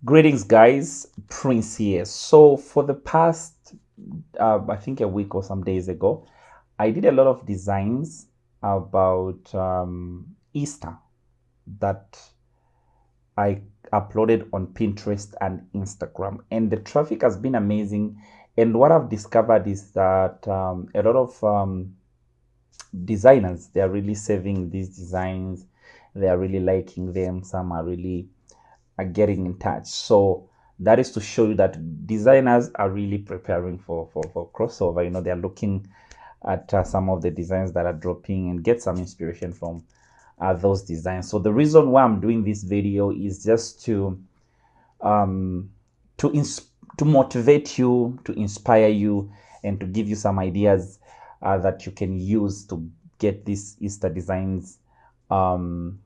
Greetings, guys. Prince here. So for the past, I think a week or some days ago, I did a lot of designs about Easter that I uploaded on Pinterest and Instagram, and the traffic has been amazing. And what I've discovered is that a lot of designers, they are really saving these designs. They are really liking them. Some are really are getting in touch. So that is to show you that designers are really preparing for crossover. They're looking at some of the designs that are dropping and get some inspiration from those designs. So the reason why I'm doing this video is just um, to motivate you, to inspire you, and to give you some ideas that you can use to get these Easter designs, to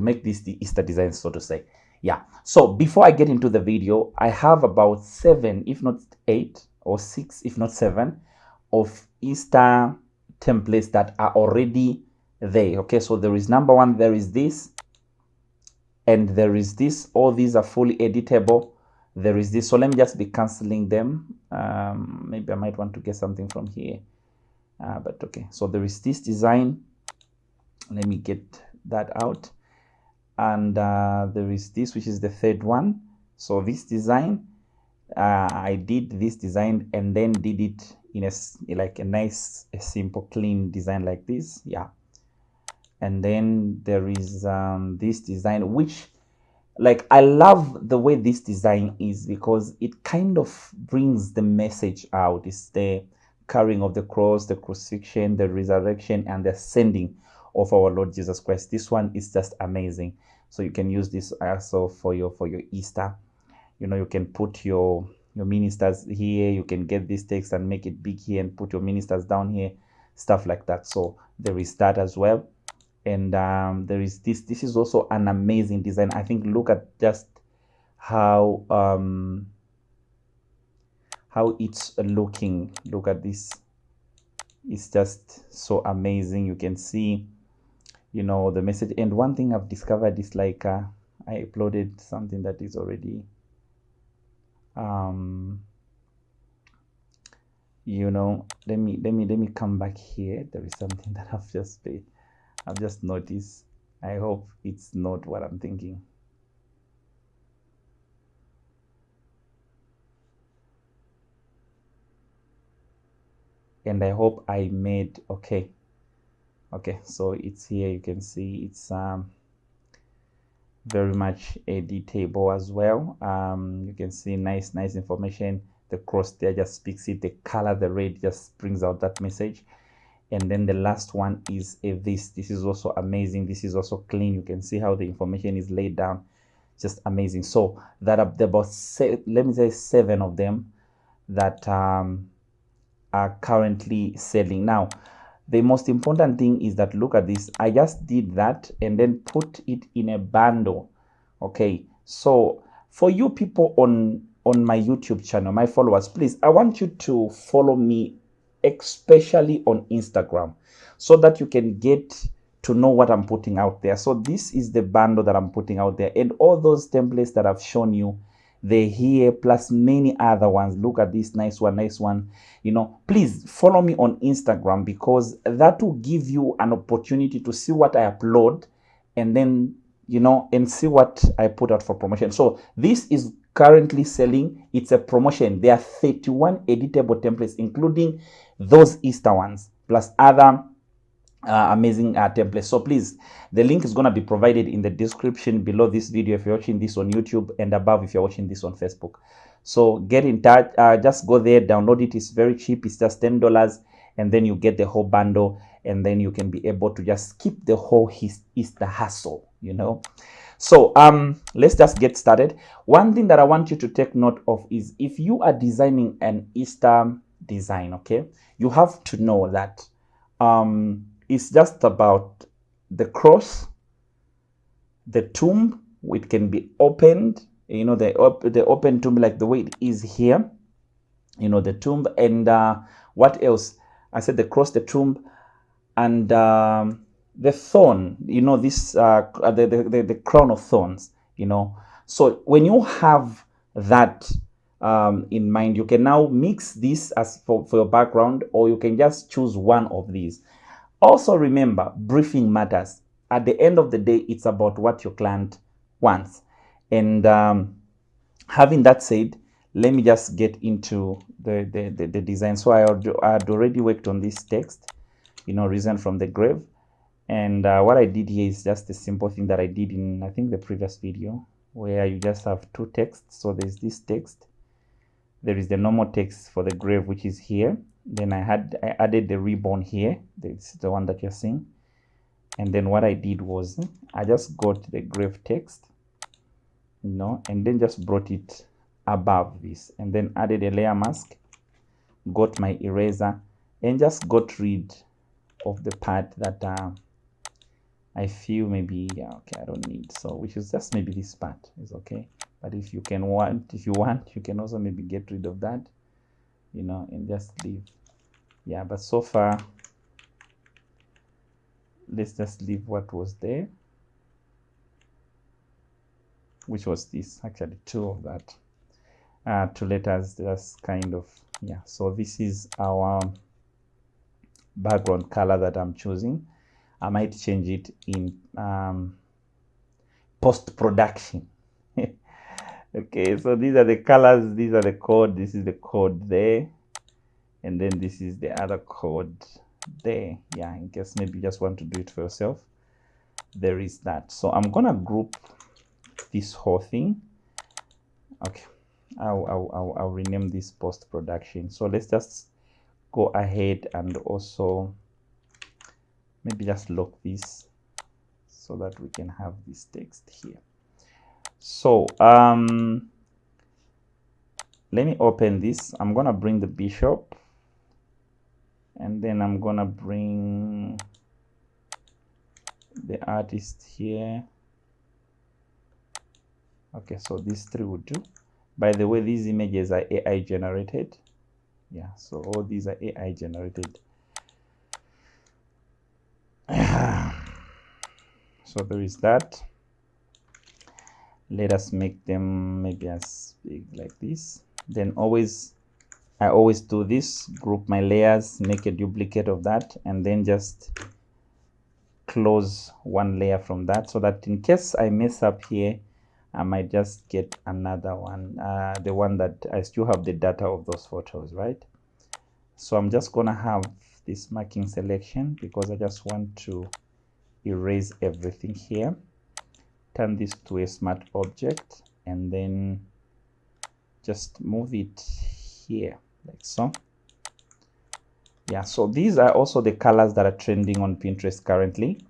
make these the Easter designs, so to say. Yeah. So before I get into the video, I have about 7, if not 8, or 6, if not 7, of Easter templates that are already there. Okay. So there is number 1, there is this, and there is this. All these are fully editable. There is this. So let me just be canceling them. Maybe I might want to get something from here. But okay. So there is this design. Let me get that out. And there is this, which is the third one. So this design, I did this design and then did it in a nice, simple, clean design like this. Yeah. And then there is this design, which, like, I love the way this design is because it kind of brings the message out. It's the carrying of the cross, the crucifixion, the resurrection, and the sending of our Lord Jesus Christ. This one is just amazing. So you can use this also for your Easter. You can put your ministers here. You can get this text and make it big here and put your ministers down here, stuff like that. So there is that as well. And there is this. This is also an amazing design. I think look at just how it's looking. Look at this. It's just so amazing. You can see the message. And one thing I've discovered is, like, I uploaded something that is already let me come back here. There is something that I've just noticed. I hope it's not what I'm thinking. And I hope I made okay. So it's here. You can see it's very much editable as well. You can see nice information. The cross there just speaks it. The color, the red, just brings out that message. And then the last one is this. This is also amazing. This is also clean. You can see how the information is laid down. Just amazing. So that are about let me say 7 of them that are currently selling. Now, the most important thing is that, look at this. I just did that and then put it in a bundle. Okay, so for you people on my YouTube channel, my followers, please, I want you to follow me, especially on Instagram, so that you can get to know what I'm putting out there. So this is the bundle that I'm putting out there, and all those templates that I've shown you, they're here, plus many other ones. Look at this nice one. Please follow me on Instagram, because that will give you an opportunity to see what I upload, and then and see what I put out for promotion. So this is currently selling. It's a promotion. There are 31 editable templates, including those Easter ones, plus other amazing templates. So please, the link is going to be provided in the description below this video if you're watching this on YouTube, and above if you're watching this on Facebook. So get in touch. Just go there, download it. It's very cheap. It's just $10, and then you get the whole bundle, and then you can be able to just skip the whole Easter hassle. So let's just get started. One thing that I want you to take note of is, if you are designing an Easter design, okay, you have to know that it's just about the cross, the tomb, which can be opened, the open tomb, like the way it is here, the tomb, and what else? I said the cross, the tomb, and the thorn, this the crown of thorns, So when you have that in mind, you can now mix this as for your background, or you can just choose one of these. Also remember, briefing matters. At the end of the day, it's about what your client wants. And having that said, let me just get into the design. So I had already worked on this text, risen from the grave. And what I did here is just a simple thing that I did in, I think, the previous video, where you just have two texts. So there's this text. There is the normal text for the grave, which is here. Then I added the ribbon here. This is the one that you're seeing. And then what I did was I just got the grave text, and then just brought it above this, and then added a layer mask, got my eraser, and just got rid of the part that I feel maybe, okay, I don't need. So which is just maybe this part is okay. But if you want, you can also maybe get rid of that, and just leave. Yeah, but so far, let's just leave what was there, which was this, actually two of that, two letters, just kind of, yeah. So this is our background color that I'm choosing. I might change it in post-production. Okay, so these are the colors, these are the code, this is the code there, and then this is the other code there. Yeah, in case maybe you just want to do it for yourself, there is that. So I'm gonna group this whole thing. Okay, I'll rename this post-production. So let's just go ahead and also maybe just lock this so that we can have this text here. So let me open this. I'm gonna bring the bishop, and then I'm gonna bring the artist here. Okay, so these three would do. By the way, these images are AI generated. Yeah, so all these are AI generated. So there is that. Let us make them maybe as big like this. Then I always do this, group my layers, make a duplicate of that, and then just close one layer from that, so that in case I mess up here, I might just get another one, the one that I still have the data of those photos, right? So I'm just gonna have this marking selection because I just want to erase everything here. Turn this to a smart object, and then just move it here like so. Yeah, so these are also the colors that are trending on Pinterest currently,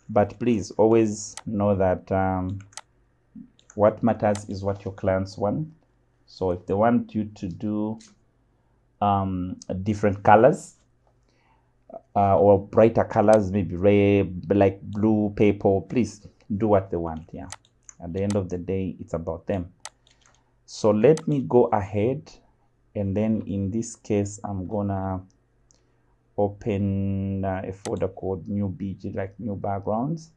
but please always know that what matters is what your clients want. So if they want you to do different colors or brighter colors, maybe red, like blue, purple, please do what they want. Yeah, at the end of the day, it's about them. So let me go ahead, and then in this case, I'm gonna open a folder called new BG, like new backgrounds,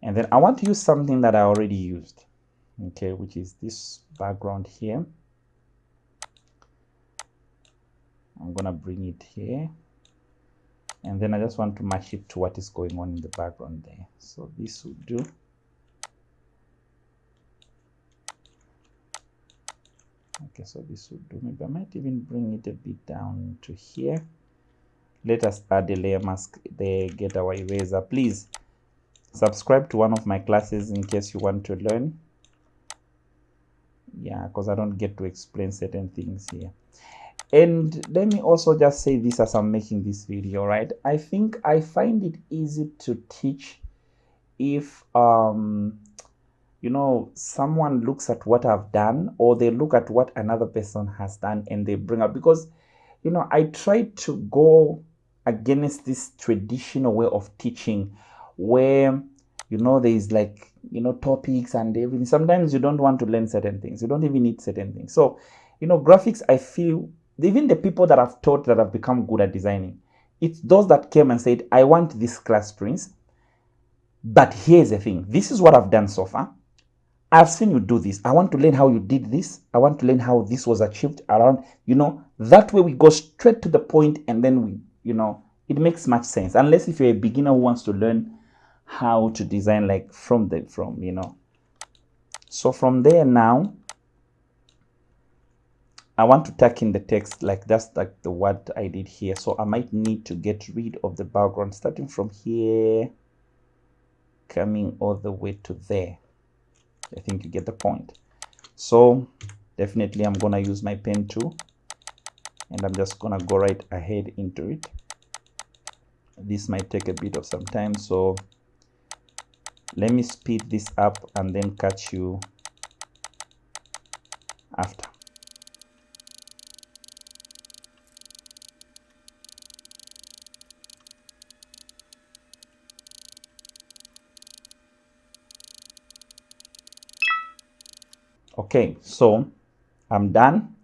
and then I want to use something that I already used, okay, which is this background here. I'm gonna bring it here, and then I just want to match it to what is going on in the background there. So this will do. Okay, so this will do. Maybe I might even bring it a bit down to here. Let us add a layer mask there, get our eraser. Please subscribe to one of my classes in case you want to learn. Yeah, because I don't get to explain certain things here. And let me also just say this as I'm making this video, right? I think I find it easy to teach if someone looks at what I've done, or they look at what another person has done and they bring up, because I try to go against this traditional way of teaching where there's like topics and everything. Sometimes you don't want to learn certain things, you don't even need certain things. So graphics, I feel even the people that I've taught that have become good at designing, it's those that came and said, I want this class, Prince, but here's the thing, this is what I've done so far. I've seen you do this. I want to learn how you did this. I want to learn how this was achieved around, that way we go straight to the point, and then we, it makes much sense. Unless if you're a beginner who wants to learn how to design like from. So from there now, I want to tuck in the text, like that's like the what I did here. So I might need to get rid of the background, starting from here, coming all the way to there. I think you get the point. So definitely I'm gonna use my pen tool, and I'm just gonna go right ahead into it. This might take a bit of some time, so let me speed this up and then catch you after. Okay, so I'm done.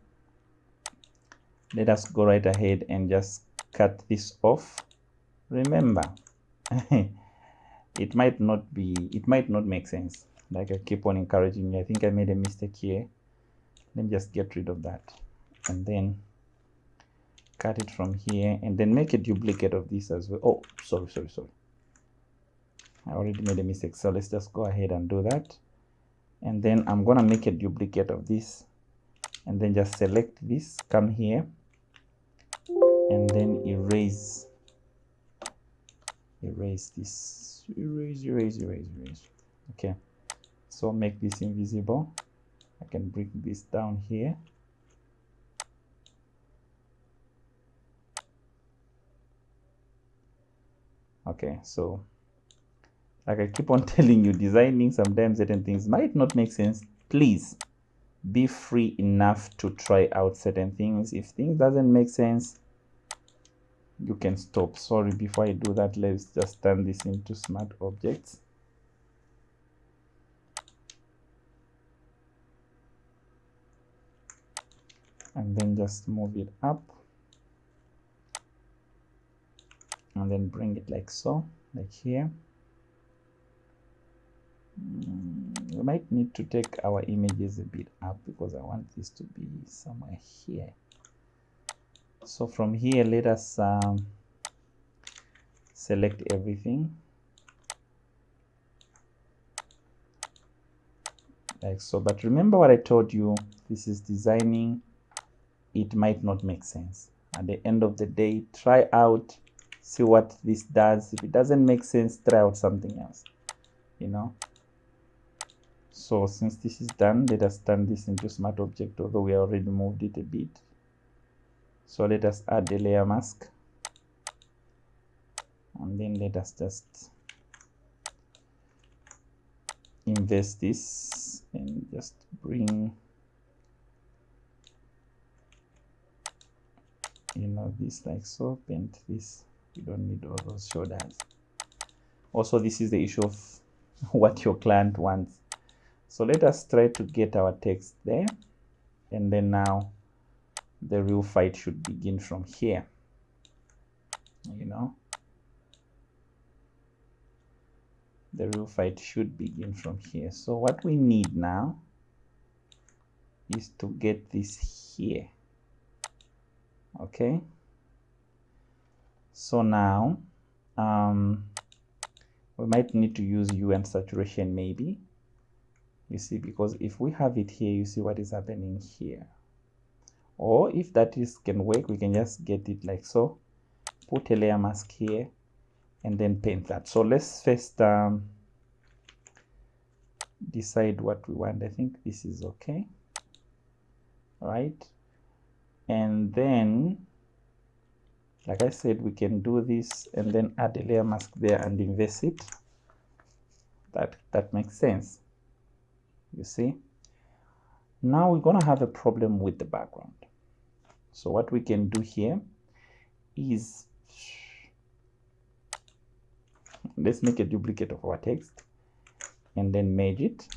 Let us go right ahead and just cut this off. Remember, it might not make sense. Like I keep on encouraging you. I think I made a mistake here. Let me just get rid of that, and then cut it from here, and then make a duplicate of this as well. Oh, sorry. I already made a mistake. So let's just go ahead and do that. And then I'm gonna make a duplicate of this, and then just select this, come here, and then erase this, erase. Okay, so make this invisible. I can bring this down here. Okay, so like I keep on telling you, designing sometimes certain things might not make sense. Please be free enough to try out certain things. If things doesn't make sense, you can stop. Sorry, before I do that, let's just turn this into smart objects. And then just move it up, and then bring it like so, like here. We might need to take our images a bit up because I want this to be somewhere here. So from here, let us select everything like so. But remember what I told you, this is designing. It might not make sense. At the end of the day, try out, see what this does. If it doesn't make sense, try out something else, So since this is done, let us turn this into smart object, although we already moved it a bit. So let us add the layer mask, and then let us just invest this and just bring this like so. Paint this. You don't need all those shoulders. Also, this is the issue of what your client wants. So let us try to get our text there, and then now the real fight should begin from here. The real fight should begin from here. So what we need now is to get this here. Okay, so now we might need to use hue and saturation, maybe, you see, because if we have it here, you see what is happening here. Or if that can work, we can just get it like so, put a layer mask here, and then paint that. So let's first decide what we want. I think this is okay. All right, and then like I said, we can do this and then add a layer mask there and invest it. That makes sense, you see. Now we're gonna have a problem with the background. So what we can do here is, let's make a duplicate of our text and then merge it.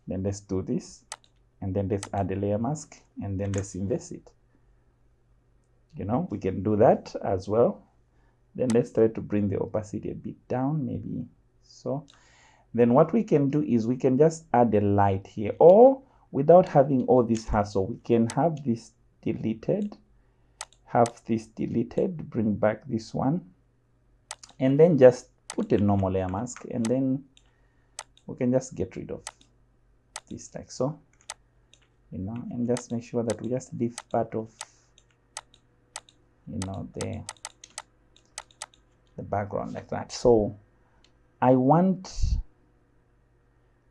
Then let's do this, and then let's add a layer mask, and then let's invest it. We can do that as well. Then let's try to bring the opacity a bit down, maybe so. Then what we can do is we can just add a light here, or without having all this hassle, we can have this deleted, bring back this one, and then just put a normal layer mask, and then we can just get rid of this like so, you know, and just make sure that we just leave part of, you know, the background like that. So I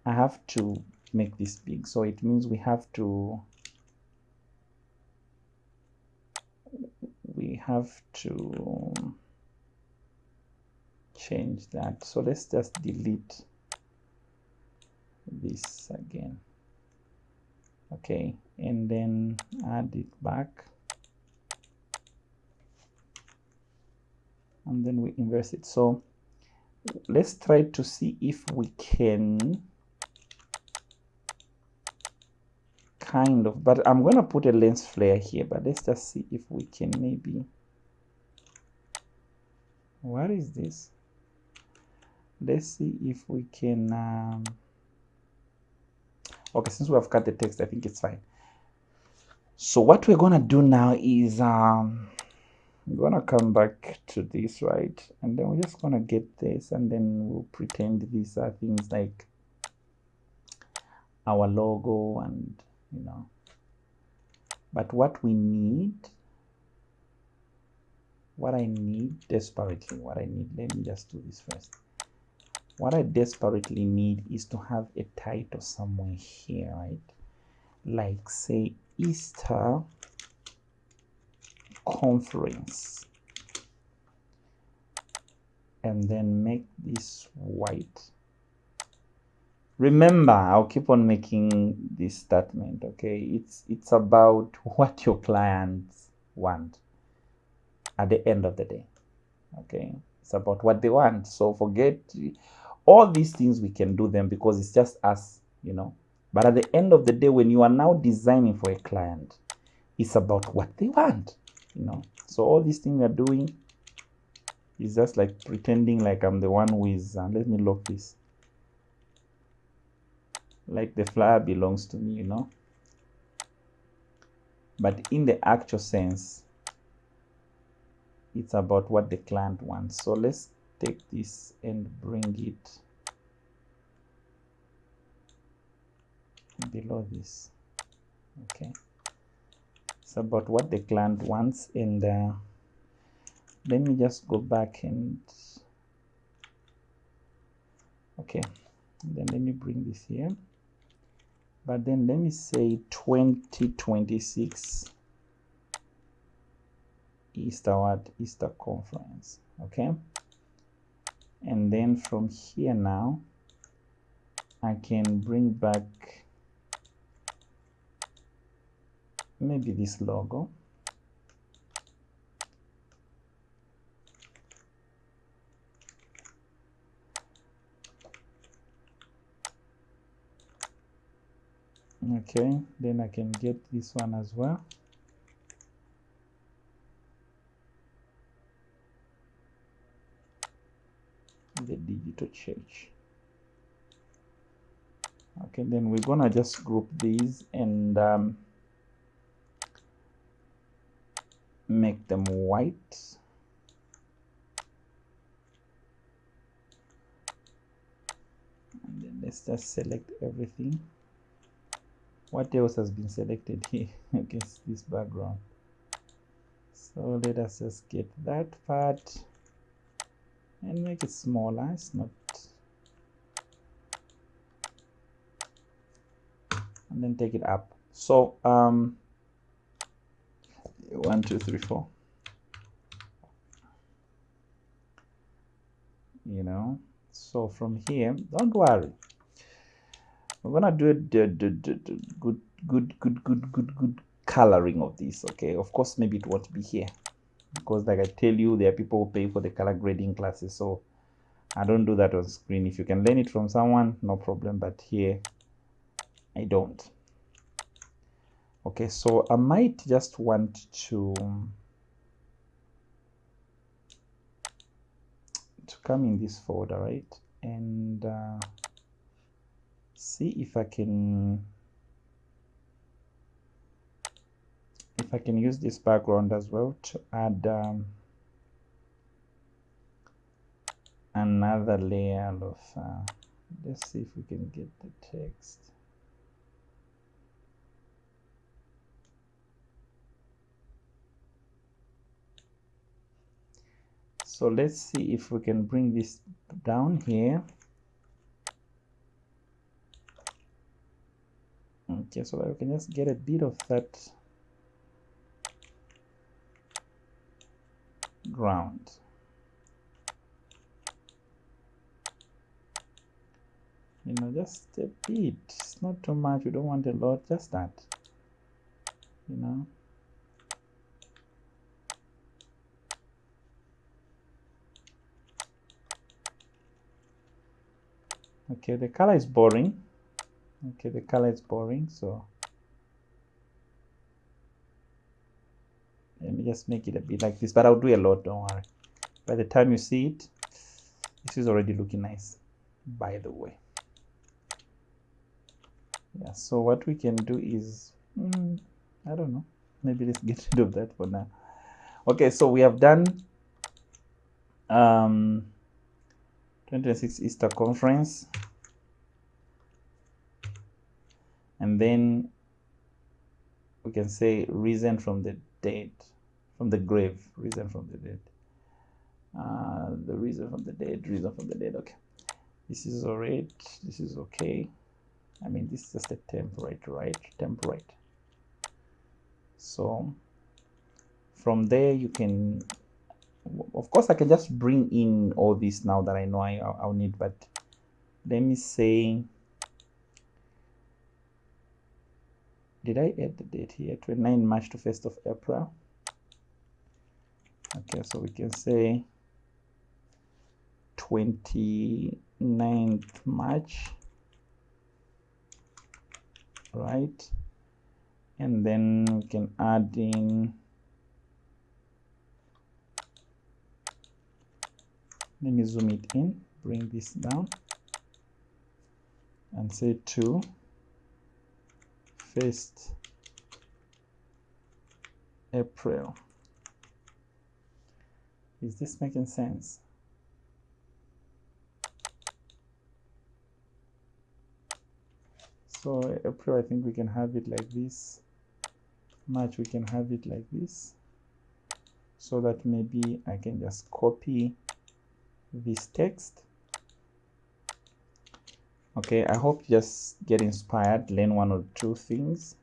have to make this big, so it means we have to change that. So let's just delete this again, okay, and then add it back, and then we inverse it. So let's try to see if we can kind of, but I'm gonna put a lens flare here, but let's just see if we can maybe, what is this? Let's see if we can okay, since we have cut the text, I think it's fine. So what we're gonna do now is we're gonna come back to this, right, and then we're just gonna get this, and then we'll pretend these are things like our logo, and you know, but what I need desperately, let me just do this first. What I desperately need is to have a title somewhere here, right? Like say Easter conference, and then make this white. Remember, I'll keep on making this statement, okay? It's about what your clients want at the end of the day, okay? It's about what they want. So forget all these things, we can do them because it's just us, you know. But at the end of the day, when you are now designing for a client, it's about what they want, you know. So all these things we are doing is just like pretending like I'm the one who is, let me lock this, like the flyer belongs to me, you know. But in the actual sense, it's about what the client wants. So let's take this and bring it below this, okay. It's about what the client wants, and let me just go back and okay, then let me bring this here, but then let me say 2026 Easter conference, okay. And then from here now I can bring back maybe this logo, okay. Then I can get this one as well, the digital church, okay. Then we're gonna just group these and make them white, and then let's just select everything. What else has been selected here against this background? So let us just get that part and make it smaller. It's not, and then take it up. So 1 2 3 4, you know. So from here, don't worry, we're gonna do the good coloring of this, okay. Of course, maybe it won't be here because, like I tell you, there are people who pay for the color grading classes, so I don't do that on screen. If you can learn it from someone, no problem, but here I don't. Okay, so I might just want to come in this folder, right, and see if I can use this background as well to add another layer of let's see if we can get the text. So let's see if we can bring this down here. Okay, so that we can just get a bit of that ground. You know, just a bit. It's not too much. We don't want a lot, just that. You know. Okay, the color is boring. Okay, the color is boring, so let me just make it a bit like this, but I'll do a lot, don't worry. By the time you see it, this is already looking nice, by the way. Yeah, so what we can do is I don't know, maybe let's get rid of that for now. Okay, so we have done 2026 Easter conference, and then we can say risen from the dead, from the grave, risen from the dead. The risen from the dead, risen from the dead. Okay, this is all right, this is okay. I mean, this is just a template, right? Template. So from there you can, of course I can just bring in all this now that I know I'll need, but let me say, did I add the date here? 29 March to 1st of April. Okay, so we can say 29th March, right? And then we can add in, let me zoom it in, bring this down, and say to 1st April. Is this making sense? So April, I think we can have it like this. March, we can have it like this. So that maybe I can just copy this text. Okay, I hope you just get inspired, learn one or two things.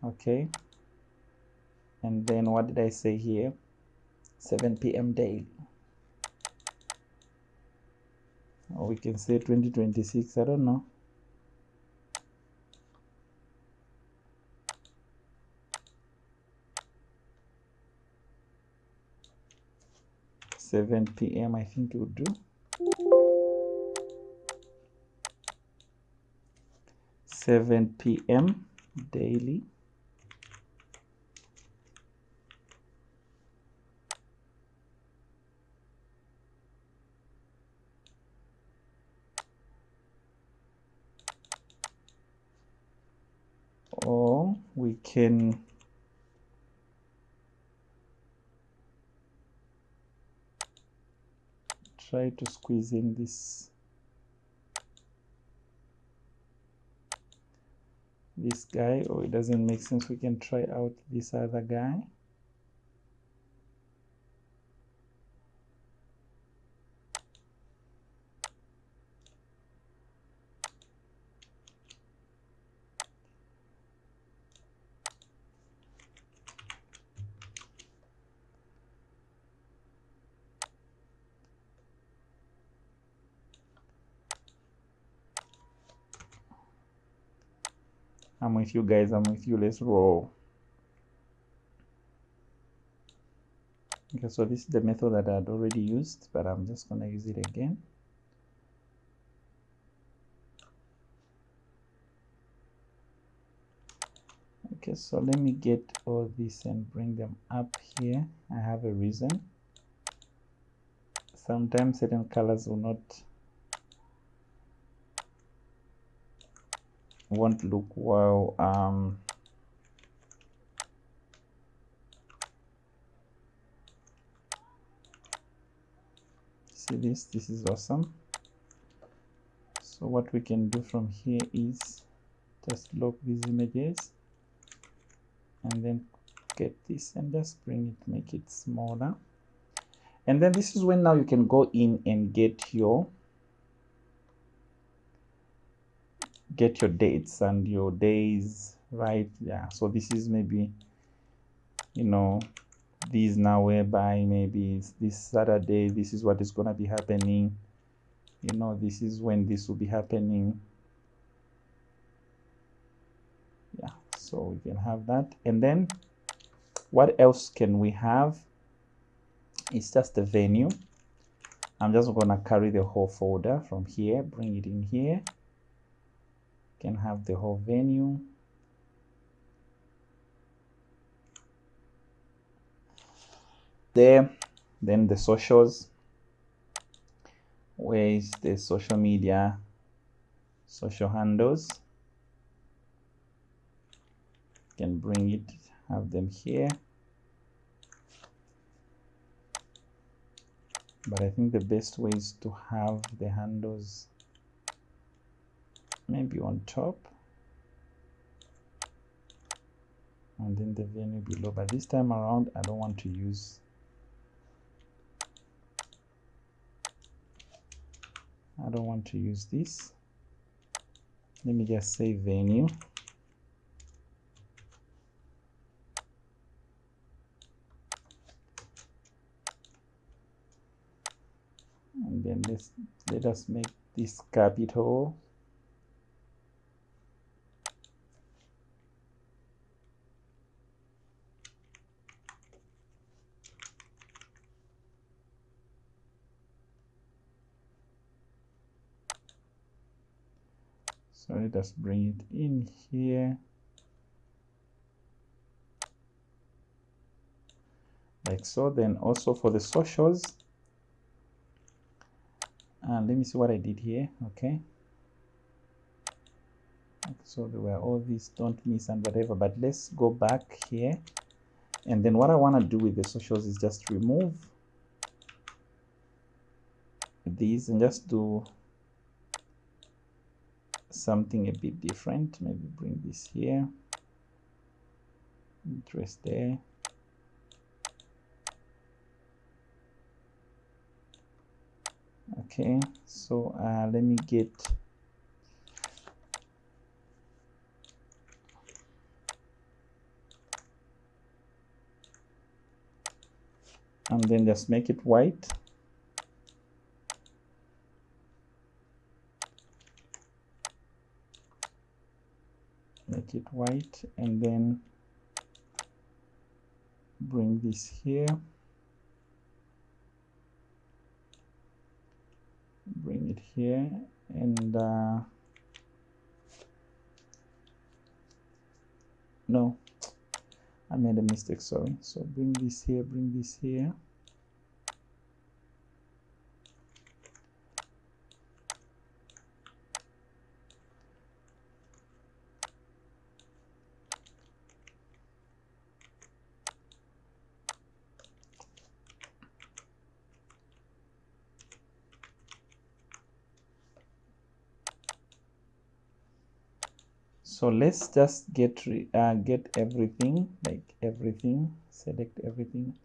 Okay, and then what did I say here? 7 p.m. daily. Or we can say 2026, I don't know. $7 p.m. I think it would do. 7 p.m. daily. Or we can try to squeeze in this guy, or it doesn't make sense. We can try out this other guy. I'm with you guys, I'm with you, let's roll. Okay, so this is the method that I'd already used, but I'm just gonna use it again. Okay, so let me get all this and bring them up here. I have a reason. sometimes certain colors won't look well. See this is awesome. So what we can do from here is just lock these images and then get this and just bring it, make it smaller. And then this is when now you can go in and get your dates and your days, right? Yeah, so this is maybe, you know, these now whereby maybe it's this Saturday, this is what is going to be happening, you know, this is when this will be happening. Yeah, so we can have that. And then what else can we have? It's just the venue. I'm just going to carry the whole folder from here, bring it in here. Can have the whole venue. There, then the socials. Where is the social media, social handles? Can bring it, have them here. But I think the best way is to have the handles maybe on top and then the venue below. But this time around I don't want to use this. Let me just say venue. And then let us make this capital. So let us bring it in here. Like so. Then also for the socials, let me see what I did here. Okay, so there were all these don't miss and whatever, but let's go back here. And then what I want to do with the socials is just remove these and just do something a bit different. Maybe bring this here, trace there. Okay, so let me get and then just make it white. Make it white and then bring this here, bring it here, and no, I made a mistake, sorry. So bring this here, bring this here. So let's just get everything, like everything, select everything.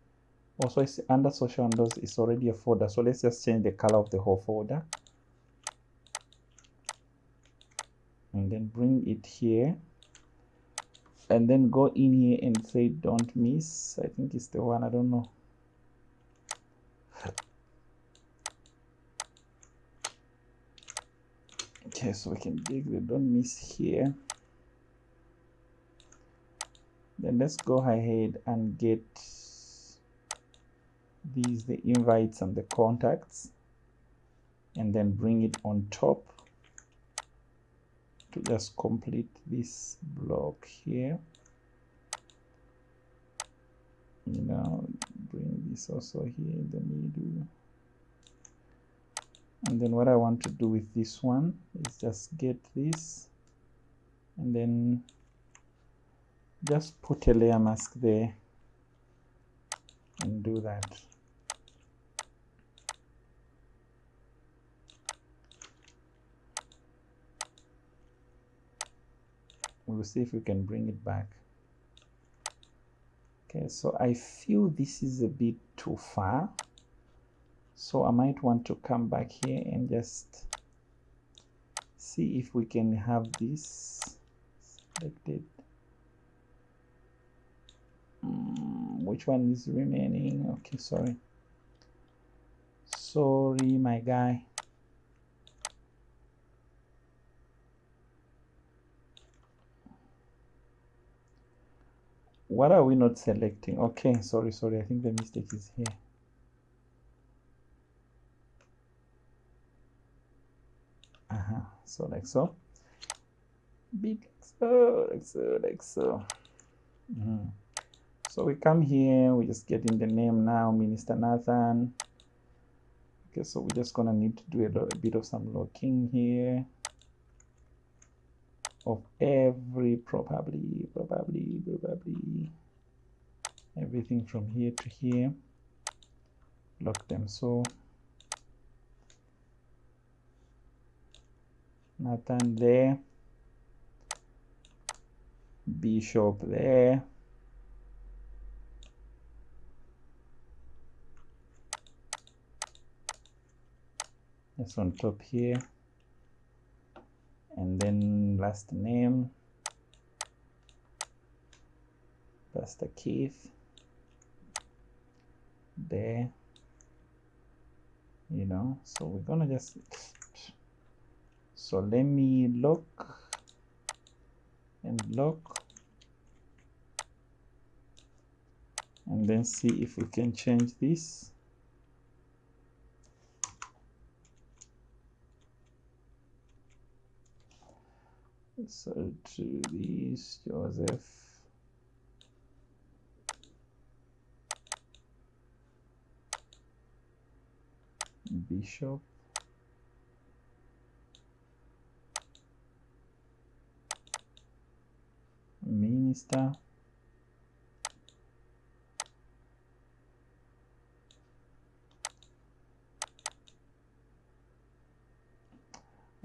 Also, it's under social handles, it's already a folder, so let's just change the color of the whole folder and then bring it here and then go in here and say don't miss. I think it's the one, I don't know. Okay, so we can dig the don't miss here. Then let's go ahead and get these, the invites and the contacts, and then bring it on top to just complete this block here. You know, bring this also here in the middle. And then what I want to do with this one is just get this and then just put a layer mask there and do that. We'll see if we can bring it back. Okay, so I feel this is a bit too far, so I might want to come back here and just see if we can have this selected. Which one is remaining? Okay, sorry my guy. What are we not selecting? Okay, sorry, I think the mistake is here. So like so, bit like so. So we come here, we just get in the name now, Minister Nathan. Okay, so we're just gonna need to do a bit of some locking here of every probably everything from here to here. Lock them. So Nathan there, Bishop there, that's on top here, and then last name Pastor Keith there, you know. So we're gonna just, so let me lock and lock and then see if we can change this. So to this Joseph, Bishop, Minister,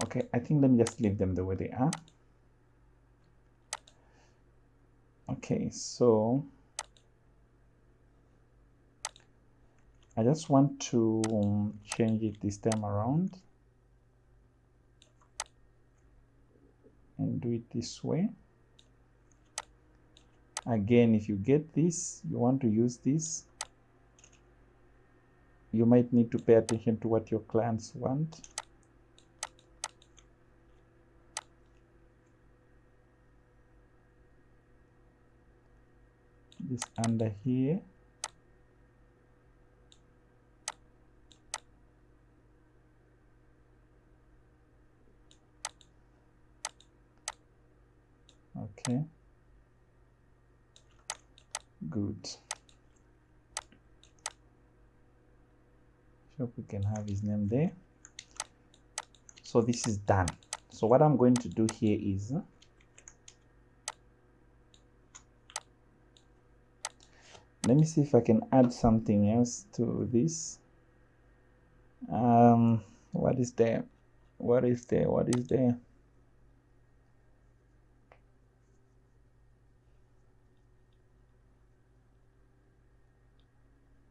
okay, I think let me just leave them the way they are. Okay, so I just want to change it this time around and do it this way. Again, if you get this, you want to use this, you might need to pay attention to what your clients want. This under here, okay, good. So we can have his name there. So this is done. So what I'm going to do here is, let me see if I can add something else to this. What is there? What is there? What is there?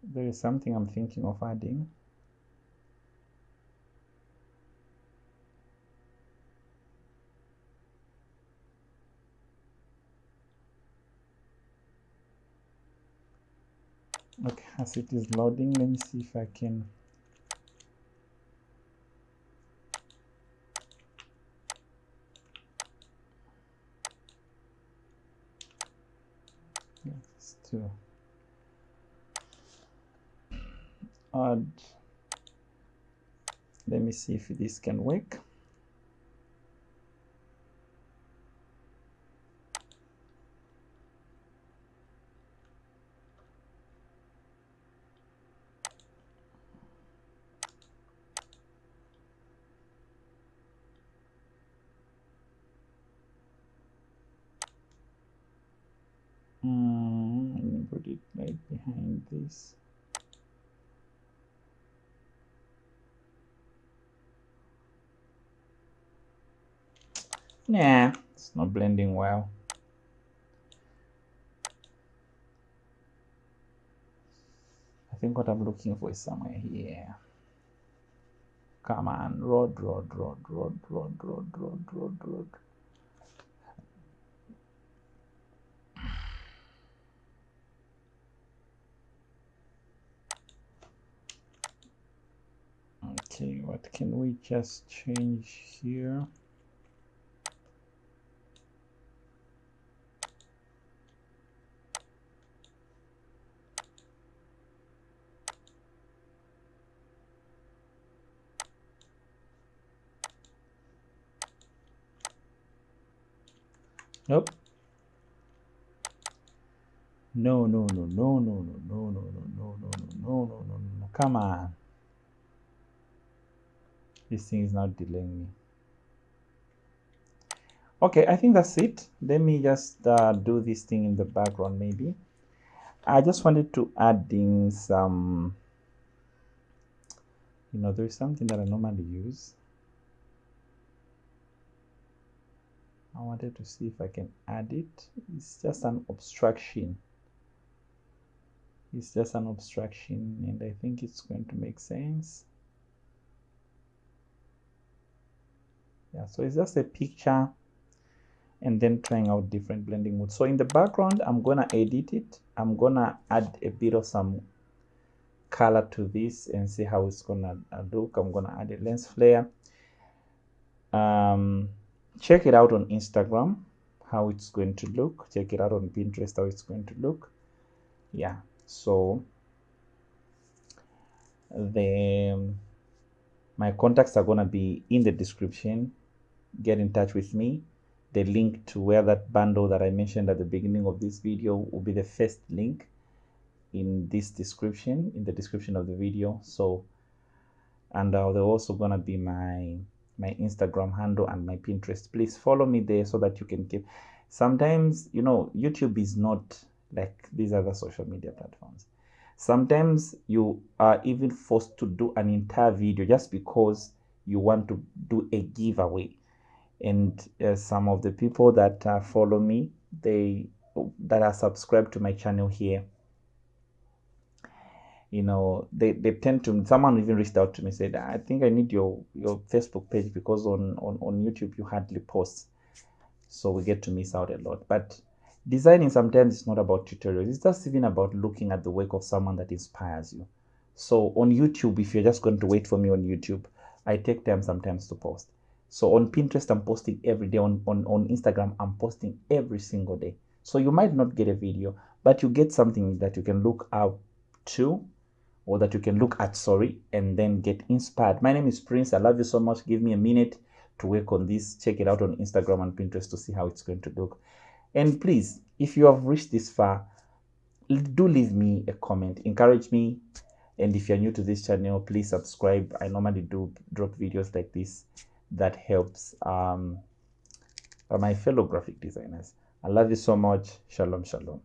There is something I'm thinking of adding. Okay, as it is loading, let me see if I can. Yes, to add. Let me see if this can work. Let me put it right behind this. Nah, it's not blending well. I think what I'm looking for is somewhere here. Come on, road. Okay, what can we just change here? Nope. No. Come on. This thing is not delaying me. Okay, I think that's it. Let me just do this thing in the background maybe. I just wanted to add in some, there's something that I normally use. I wanted to see if I can add it. It's just an obstruction. It's just an obstruction, and I think it's going to make sense. Yeah, so it's just a picture and then trying out different blending modes. So in the background, I'm gonna edit it. I'm gonna add a bit of some color to this and see how it's gonna look. I'm gonna add a lens flare. Check it out on Instagram how it's going to look. Check it out on Pinterest how it's going to look. Yeah, so my contacts are gonna be in the description. Get in touch with me. The link to where that bundle that I mentioned at the beginning of this video will be the first link in this description, in the description of the video. So, and they're also gonna be my Instagram handle and my Pinterest. Please follow me there so that you can keep. Sometimes, YouTube is not like these other social media platforms. Sometimes you are even forced to do an entire video just because you want to do a giveaway. And some of the people that follow me, that are subscribed to my channel here, they tend to, someone even reached out to me, said, I think I need your Facebook page because on YouTube you hardly post, so we get to miss out a lot. But designing sometimes is not about tutorials, it's just even about looking at the work of someone that inspires you. So on YouTube, if you're just going to wait for me on YouTube, I take time sometimes to post. So on Pinterest, I'm posting every day. On Instagram, I'm posting every single day. So you might not get a video, but you get something that you can look up to, or that you can look at, sorry, and then get inspired. My name is Prince. I love you so much. Give me a minute to work on this. Check it out on Instagram and Pinterest to see how it's going to look. And please, if you have reached this far, do leave me a comment. Encourage me. And if you're new to this channel, please subscribe. I normally do drop videos like this that helps my fellow graphic designers. I love you so much. Shalom, shalom.